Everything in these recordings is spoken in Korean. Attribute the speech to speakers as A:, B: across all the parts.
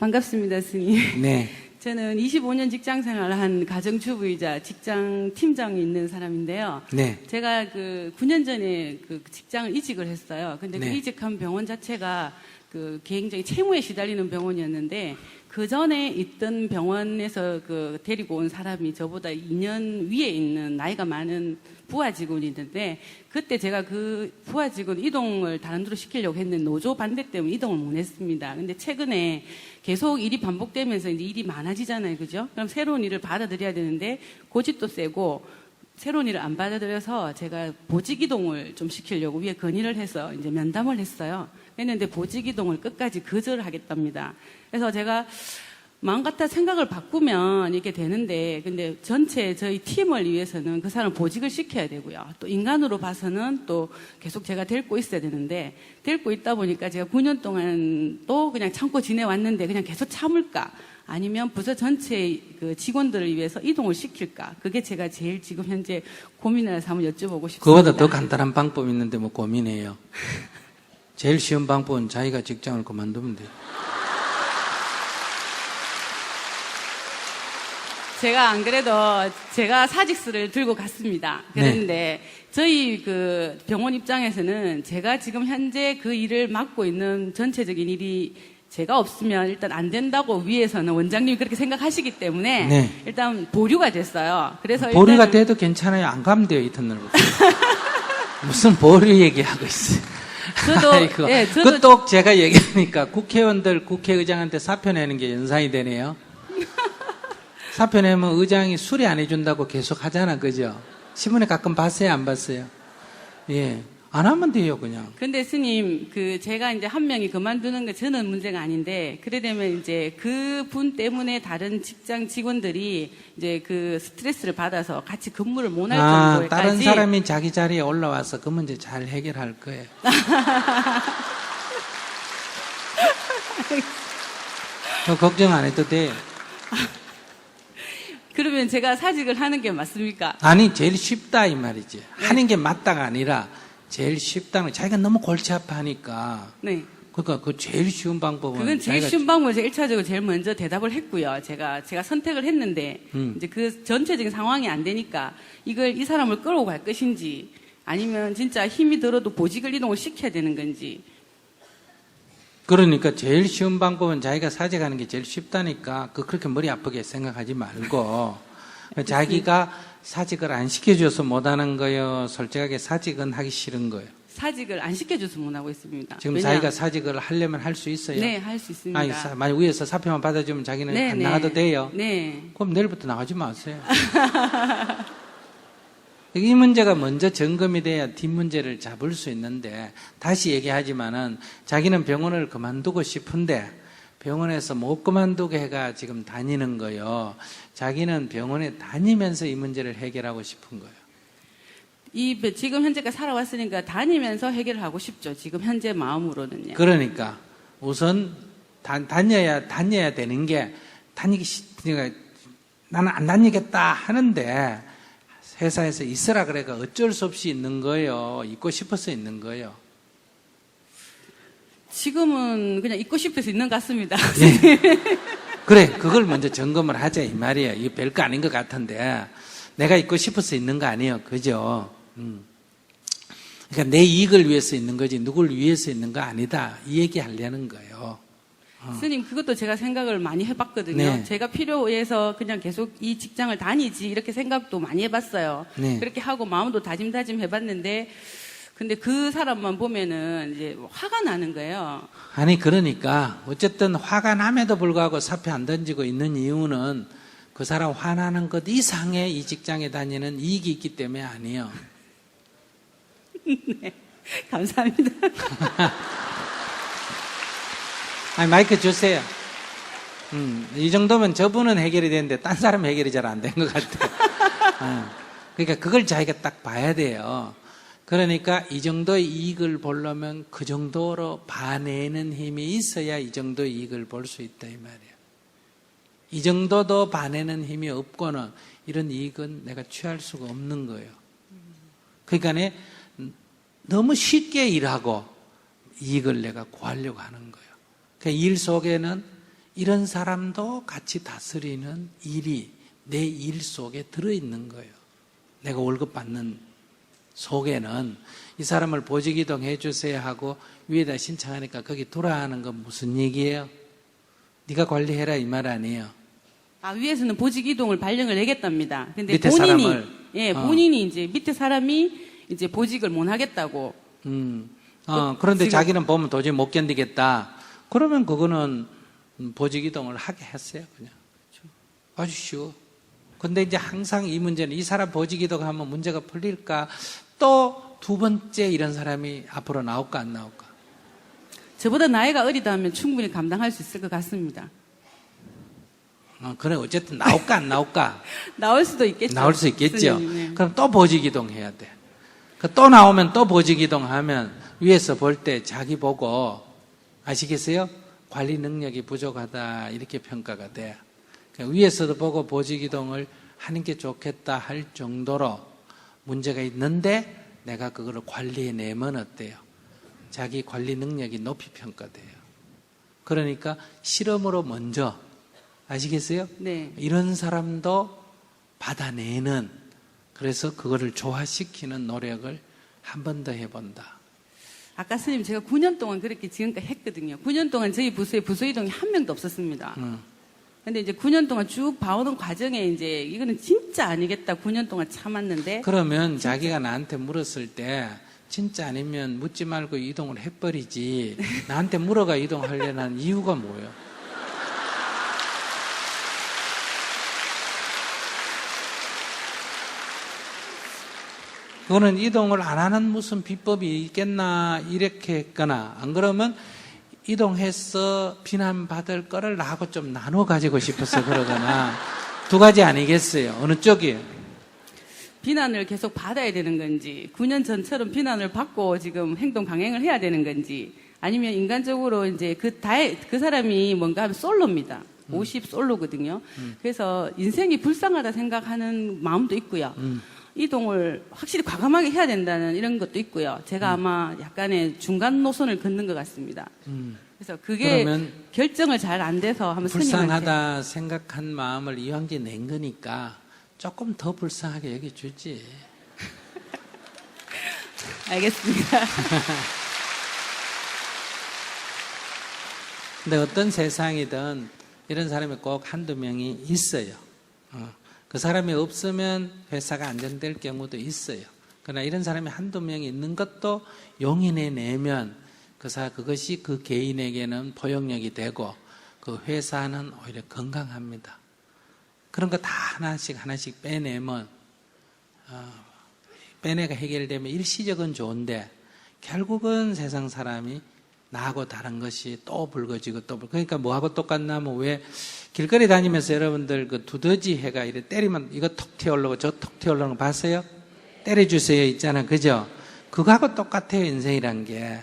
A: 반갑습니다, 스님.
B: 네.
A: 저는 25년 직장 생활을 한 가정주부이자 직장 팀장이 있는 사람인데요.
B: 네.
A: 제가 그 9년 전에 그 직장을 이직을 했어요. 근데
B: 네.
A: 그 이직한 병원 자체가 그 굉장히 채무에 시달리는 병원이었는데 그 전에 있던 병원에서 그 데리고 온 사람이 저보다 2년 위에 있는 나이가 많은 부하 직원이 있는데 그때 제가 그 부하 직원 이동을 다른 데로 시키려고 했는데 노조 반대 때문에 이동을 못 했습니다. 근데 최근에 계속 일이 반복되면서 이제 일이 많아지잖아요. 그죠? 그럼 새로운 일을 받아들여야 되는데 고집도 세고 새로운 일을 안 받아들여서 제가 보직 이동을 좀 시키려고 위에 건의를 해서 이제 면담을 했어요. 했는데 보직 이동을 끝까지 거절하겠답니다. 그래서 제가 마음 같아 생각을 바꾸면 이렇게 되는데, 근데 전체 저희 팀을 위해서는 그 사람 보직을 시켜야 되고요. 또 인간으로 봐서는 또 계속 제가 데리고 있어야 되는데, 데리고 있다 보니까 제가 9년 동안 또 그냥 참고 지내왔는데 그냥 계속 참을까? 아니면 부서 전체 그 직원들을 위해서 이동을 시킬까? 그게 제가 제일 지금 현재 고민해서 한번 여쭤보고 싶습니다.
B: 그거보다 더 간단한 방법이 있는데 뭐 고민해요. 제일 쉬운 방법은 자기가 직장을 그만두면 돼요.
A: 제가 안 그래도 제가 사직서를 들고 갔습니다. 그런데 저희 그 병원 입장에서는 제가 지금 현재 그 일을 맡고 있는 전체적인 일이 제가 없으면 일단 안 된다고 위에서는 원장님이 그렇게 생각하시기 때문에
B: 네.
A: 일단 보류가 됐어요. 그래서
B: 보류가
A: 일단은
B: 돼도 괜찮아요. 안 가면 돼요, 이튿날부터. 무슨 보류 얘기하고 있어요.
A: 저도
B: 아이고.
A: 예, 저도
B: 그또 제가 얘기하니까 국회의원들 국회의장한테 사표 내는 게 연상이 되네요. 사표 내면 의장이 수리 안 해준다고 계속 하잖아, 그죠? 신문에 가끔 봤어요, 안 봤어요? 예. 안 하면 돼요, 그냥.
A: 근데 스님, 그, 제가 이제 한 명이 그만두는 게 저는 문제가 아닌데, 그래 되면 이제 그 분 때문에 다른 직장 직원들이 이제 그 스트레스를 받아서 같이 근무를 못 할 정도에까지.
B: 다른 사람이 자기 자리에 올라와서 그 문제 잘 해결할 거예요. 걱정 안 해도 돼요.
A: 그러면 제가 사직을 하는 게 맞습니까?
B: 아니, 제일 쉽다, 이 말이지. 하는 게 맞다가 아니라, 제일 쉽다는, 자기가 너무 골치 아파하니까.
A: 네.
B: 그러니까 그 제일 쉬운 방법은.
A: 그건 제일
B: 자기가
A: 쉬운 방법을 제가 1차적으로 제일 먼저 대답을 했고요. 제가 선택을 했는데, 이제 그 전체적인 상황이 안 되니까, 이걸 이 사람을 끌고 갈 것인지, 아니면 진짜 힘이 들어도 보직을 이동을 시켜야 되는 건지.
B: 그러니까 제일 쉬운 방법은 자기가 사직하는 게 제일 쉽다니까 그렇게 머리 아프게 생각하지 말고 자기가 사직을 안 시켜줘서 못하는 거예요. 솔직하게 사직은 하기 싫은 거예요.
A: 사직을 안 시켜줘서 못 하고 있습니다.
B: 지금
A: 왜냐?
B: 자기가 사직을 하려면 할 수 있어요?
A: 네, 할 수 있습니다.
B: 아니, 만약 위에서 사표만 받아주면 자기는
A: 네,
B: 안
A: 네.
B: 나가도 돼요?
A: 네.
B: 그럼 내일부터 나가지 마세요. 이 문제가 먼저 점검이 돼야 뒷문제를 잡을 수 있는데, 다시 얘기하지만은 자기는 병원을 그만두고 싶은데 병원에서 못 그만두게 해가 지금 다니는 거요. 자기는 병원에 다니면서 이 문제를 해결하고 싶은 거예요.
A: 지금 현재까지 살아왔으니까 다니면서 해결을 하고 싶죠. 지금 현재 마음으로는요.
B: 그러니까 우선 다녀야 되는 게 그러니까 나는 안 다니겠다 하는데 회사에서 있으라 그래가 어쩔 수 없이 있는 거예요. 있고 싶어서 있는 거예요.
A: 지금은 그냥 있고 싶어서 있는 것 같습니다.
B: 예. 그래, 그걸 먼저 점검을 하자 이 말이에요. 이게 별거 아닌 것 같은데 내가 있고 싶어서 있는 거 아니에요. 그죠? 그러니까 내 이익을 위해서 있는 거지 누굴 위해서 있는 거 아니다. 이 얘기 하려는 거예요.
A: 스님, 그것도 제가 생각을 많이 해봤거든요.
B: 네.
A: 제가 필요해서 그냥 계속 이 직장을 다니지 이렇게 생각도 많이 해봤어요.
B: 네.
A: 그렇게 하고 마음도 다짐 해봤는데 근데 그 사람만 보면은 이제 화가 나는 거예요.
B: 아니 그러니까 어쨌든 화가 남에도 불구하고 사표 안 던지고 있는 이유는 그 사람 화나는 것 이상의 이 직장에 다니는 이익이 있기 때문에 아니에요.
A: 네, 감사합니다.
B: 아니 마이크 주세요. 이 정도면 저분은 해결이 되는데 딴 사람 해결이 잘 안 된 것 같아요. 그러니까 그걸 자기가 딱 봐야 돼요. 그러니까 이 정도의 이익을 보려면 그 정도로 봐내는 힘이 있어야 이 정도의 이익을 볼 수 있다 이 말이에요. 이 정도도 봐내는 힘이 없고는 이런 이익은 내가 취할 수가 없는 거예요. 그러니까 너무 쉽게 일하고 이익을 내가 구하려고 하는 거예요. 그 일 속에는 이런 사람도 같이 다스리는 일이 내 일 속에 들어있는 거예요. 내가 월급 받는 속에는 이 사람을 보직이동 해주세요 하고 위에다 신청하니까 거기 돌아가는 건 무슨 얘기예요? 네가 관리해라 이 말 아니에요.
A: 위에서는 보직 이동을 발령을 내겠답니다. 근데
B: 밑에
A: 본인이
B: 사람을.
A: 본인이 이제 밑에 사람이 이제 보직을 못 하겠다고.
B: 그런데
A: 지금-
B: 자기는 보면 도저히 못 견디겠다. 그러면 그거는 보직 이동을 하게 했어요, 그냥. 아주 쉬워. 근데 이제 항상 이 문제는 이 사람 보직 이동하면 문제가 풀릴까? 또 두 번째 이런 사람이 앞으로 나올까 안 나올까?
A: 저보다 나이가 어리다 하면 충분히 감당할 수 있을 것 같습니다.
B: 그래 어쨌든 나올까 안 나올까?
A: 나올 수도 있겠죠.
B: 나올 수 있겠죠.
A: 스님, 네.
B: 그럼 또 보직 이동해야 돼. 또 나오면 또 보직 이동하면 위에서 볼 때 자기 보고 아시겠어요? 관리 능력이 부족하다 이렇게 평가가 돼. 그러니까 위에서도 보고 보직 이동을 하는 게 좋겠다 할 정도로 문제가 있는데 내가 그거를 관리해내면 어때요? 자기 관리 능력이 높이 평가돼요. 그러니까 실험으로 먼저 아시겠어요?
A: 네.
B: 이런 사람도 받아내는 그래서 그거를 조화시키는 노력을 한 번 더 해본다.
A: 아까 스님 제가 9년 동안 그렇게 지금까지 했거든요. 9년 동안 저희 부서에 부서 이동이 한 명도 없었습니다. 근데 이제 9년 동안 쭉 봐오는 과정에 이제 이거는 진짜 아니겠다. 9년 동안 참았는데
B: 그러면 자기가 나한테 물었을 때 진짜 아니면 묻지 말고 이동을 해버리지 나한테 물어가 이동하려는 이유가 뭐예요? 그거는 이동을 안 하는 무슨 비법이 있겠나 이렇게 했거나 안 그러면 이동해서 비난받을 거를 나하고 좀 나눠 가지고 싶어서 그러거나 두 가지 아니겠어요? 어느 쪽이에요?
A: 비난을 계속 받아야 되는 건지 9년 전처럼 비난을 받고 지금 행동 강행을 해야 되는 건지 아니면 인간적으로 이제 그 사람이 뭔가 하면 솔로입니다. 50 솔로거든요. 그래서 인생이 불쌍하다 생각하는 마음도 있고요. 이동을 확실히 과감하게 해야 된다는 이런 것도 있고요. 제가 아마 약간의 중간 노선을 걷는 것 같습니다. 그래서 그게
B: 그러면
A: 결정을 잘 안 돼서 한번 스님한테
B: 불쌍하다 생각한 마음을 이왕제 낸 거니까 조금 더 불쌍하게 여겨주지.
A: 알겠습니다.
B: 근데 어떤 세상이든 이런 사람이 꼭 한두 명이 있어요. 그 사람이 없으면 회사가 안정될 경우도 있어요. 그러나 이런 사람이 한두 명이 있는 것도 용인해내면 그것이 그 개인에게는 포용력이 되고 그 회사는 오히려 건강합니다. 그런 거 다 하나씩 빼내면 빼내가 해결되면 일시적은 좋은데 결국은 세상 사람이 나하고 다른 것이 또 불거지고 또 그러니까 뭐하고 똑같냐면 왜 길거리 다니면서 여러분들 그 두더지 해가 이래 때리면 이거 톡 튀어올라오고 저 톡 튀어올라오는 거 봤어요? 때려주세요 있잖아 그죠? 그거하고 똑같아요 인생이란 게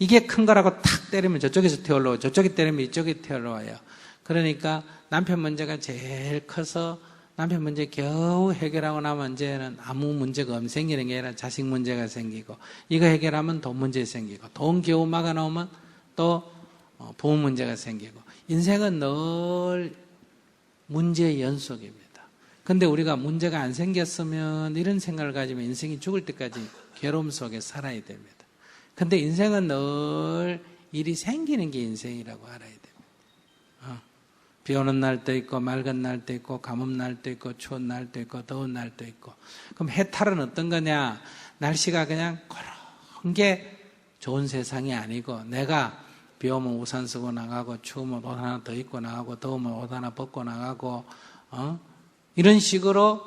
B: 이게 큰 거라고 탁 때리면 저쪽에서 튀어올라오고 저쪽에 때리면 이쪽에 튀어올라와요. 그러니까 남편 문제가 제일 커서 남편 문제 겨우 해결하고 나면 이제는 아무 문제가 생기는 게 아니라 자식 문제가 생기고 이거 해결하면 돈 문제 생기고 돈 겨우 막아놓으면 또 부모 문제가 생기고 인생은 늘 문제의 연속입니다. 근데 우리가 문제가 안 생겼으면 이런 생각을 가지면 인생이 죽을 때까지 괴로움 속에 살아야 됩니다. 근데 인생은 늘 일이 생기는 게 인생이라고 알아야 됩니다. 비 오는 날도 있고 맑은 날도 있고 가뭄 날도 있고 추운 날도 있고 더운 날도 있고 그럼 해탈은 어떤 거냐 날씨가 그냥 그런 게 좋은 세상이 아니고 내가 비 오면 우산 쓰고 나가고 추우면 옷 하나 더 입고 나가고 더우면 옷 하나 벗고 나가고 이런 식으로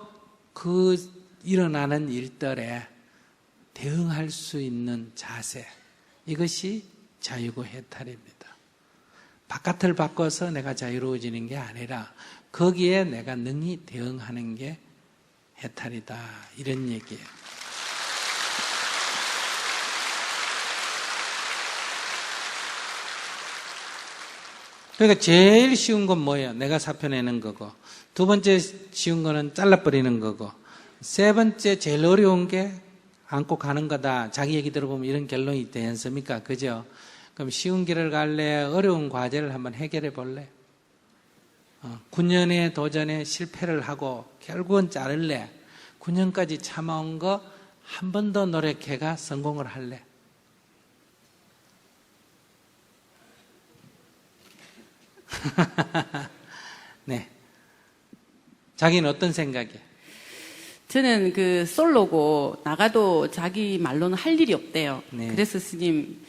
B: 그 일어나는 일들에 대응할 수 있는 자세 이것이 자유고 해탈입니다. 바깥을 바꿔서 내가 자유로워지는 게 아니라 거기에 내가 능히 대응하는 게 해탈이다 이런 얘기예요. 그러니까 제일 쉬운 건 뭐예요? 내가 사표 내는 거고 두 번째 쉬운 거는 잘라버리는 거고 세 번째 제일 어려운 게 안고 가는 거다. 자기 얘기 들어보면 이런 결론이 있지 않습니까? 그죠? 그럼 쉬운 길을 갈래? 어려운 과제를 한번 해결해 볼래? 9년의 도전에 실패를 하고 결국은 자를래. 9년까지 참아온 거 한 번 더 노력해가 성공을 할래. 네. 자기는 어떤 생각이야?
A: 저는 그 솔로고 나가도 자기 말로는 할 일이 없대요.
B: 네.
A: 그래서 스님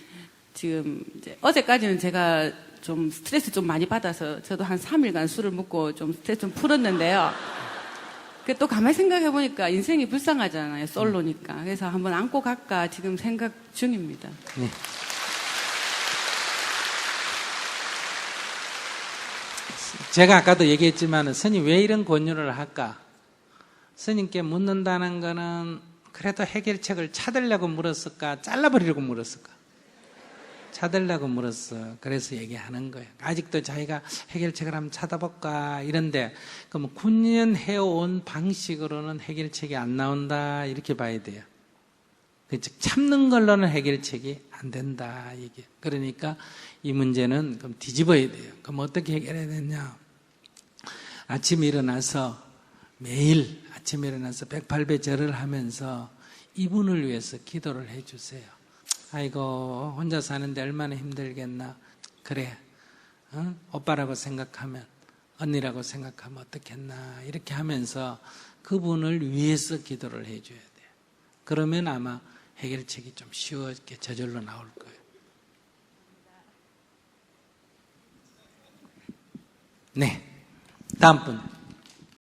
A: 지금 이제 어제까지는 제가 좀 스트레스 좀 많이 받아서 저도 한 3일간 술을 먹고 좀 스트레스 좀 풀었는데요. 또 가만히 생각해 보니까 인생이 불쌍하잖아요. 솔로니까. 그래서 한번 안고 갈까 지금 생각 중입니다.
B: 네. 제가 아까도 얘기했지만 스님 왜 이런 권유를 할까? 스님께 묻는다는 거는 그래도 해결책을 찾으려고 물었을까? 잘라버리려고 물었을까? 찾으려고 물었어. 그래서 얘기하는 거예요. 아직도 자기가 해결책을 한번 찾아볼까? 이런데 그럼 9년 해온 방식으로는 해결책이 안 나온다. 이렇게 봐야 돼요. 즉 참는 걸로는 해결책이 안 된다. 이게. 그러니까 이 문제는 그럼 뒤집어야 돼요. 그럼 어떻게 해결해야 되냐? 아침에 일어나서 매일 아침에 일어나서 108배 절을 하면서 이분을 위해서 기도를 해주세요. 아이고 혼자 사는데 얼마나 힘들겠나. 그래 오빠라고 생각하면 언니라고 생각하면 어떻겠나. 이렇게 하면서 그분을 위해서 기도를 해줘야 돼요. 그러면 아마 해결책이 좀 쉽게 저절로 나올 거예요. 네, 다음 분.